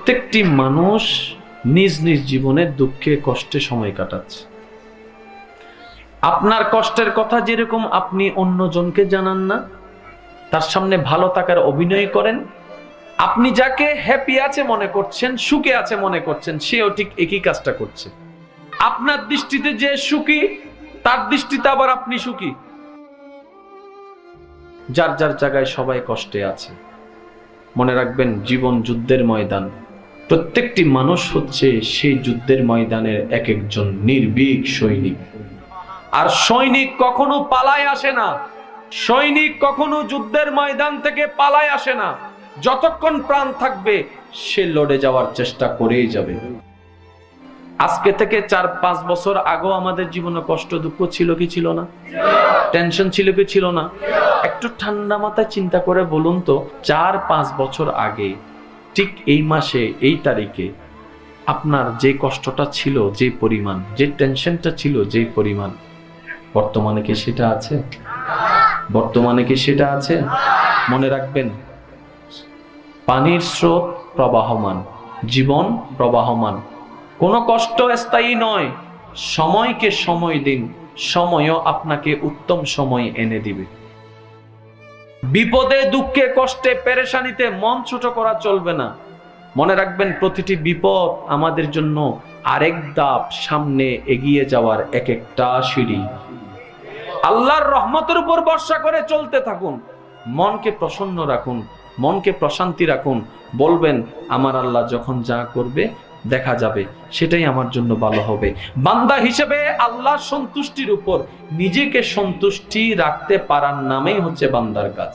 প্রত্যেকটি মানুষ নিজ নিজ জীবনে দুঃখে কষ্টে সময় কাটাচ্ছে। আপনার কষ্টের কথা যেরকম আপনি অন্যজনকে জানান না, তার সামনে ভালো থাকার অভিনয় করেন, আপনি যাকে হ্যাপি আছে মনে করছেন, সুখে আছে মনে করছেন, সেও ঠিক একই কাজটা করছে। আপনার দৃষ্টিতে যে সুখী, তার দৃষ্টিতে আবার আপনি সুখী। যার যার জায়গায় সবাই কষ্টে আছে। মনে রাখবেন, জীবন যুদ্ধের ময়দান। প্রত্যেকটি মানুষ হচ্ছে সেই যুদ্ধের ময়দানের এক একজন নির্ভীক সৈনিক। আর সৈনিক কখনো পালায় আসে না, সৈনিক কখনো যুদ্ধের ময়দান থেকে পালায় আসে না। যতক্ষণ প্রাণ থাকবে সে লড়ে যাওয়ার চেষ্টা করেই যাবে। আজকে থেকে 4-5 বছর আগেও আমাদের জীবনে কষ্ট দুঃখ ছিল কি ছিল না? টেনশন ছিল কি ছিল না? একটু ঠান্ডা মাথায় চিন্তা করে বলুন তো, 4-5 বছর আগে ঠিক এই মাসে এই তারিখে আপনার যে কষ্টটা ছিল, যে পরিমাণ, যে টেনশনটা ছিল, যে পরিমাণ, বর্তমানে কি সেটা আছে? বর্তমানে কি সেটা আছে? মনে রাখবেন, পানির স্রোত প্রবাহমান, জীবন প্রবাহমান। কোনো কষ্ট স্থায়ী নয়। সময়কে সময় দিন, সময়ও আপনাকে উত্তম সময় এনে দিবে। বিপদে দুঃখে কষ্টে পেরেশানিতে মন ছোট করা চলবে না। মনে রাখবেন, প্রতিটি বিপদ আমাদের জন্য আরেক ধাপ সামনে এগিয়ে যাওয়ার এক একটা সিঁড়ি। আল্লাহর রহমতের উপর ভরসা করে চলতে থাকুন। মনকে প্রসন্ন রাখুন, মনকে প্রশান্তি রাখুন। বলবেন, আমার আল্লাহ যখন যা করবে দেখা যাবে, সেটাই আমার জন্য ভালো হবে। বান্দা হিসেবে আল্লাহর সন্তুষ্টির উপর নিজেকে সন্তুষ্টি রাখতে পারার নামেই হচ্ছে বান্দার কাজ।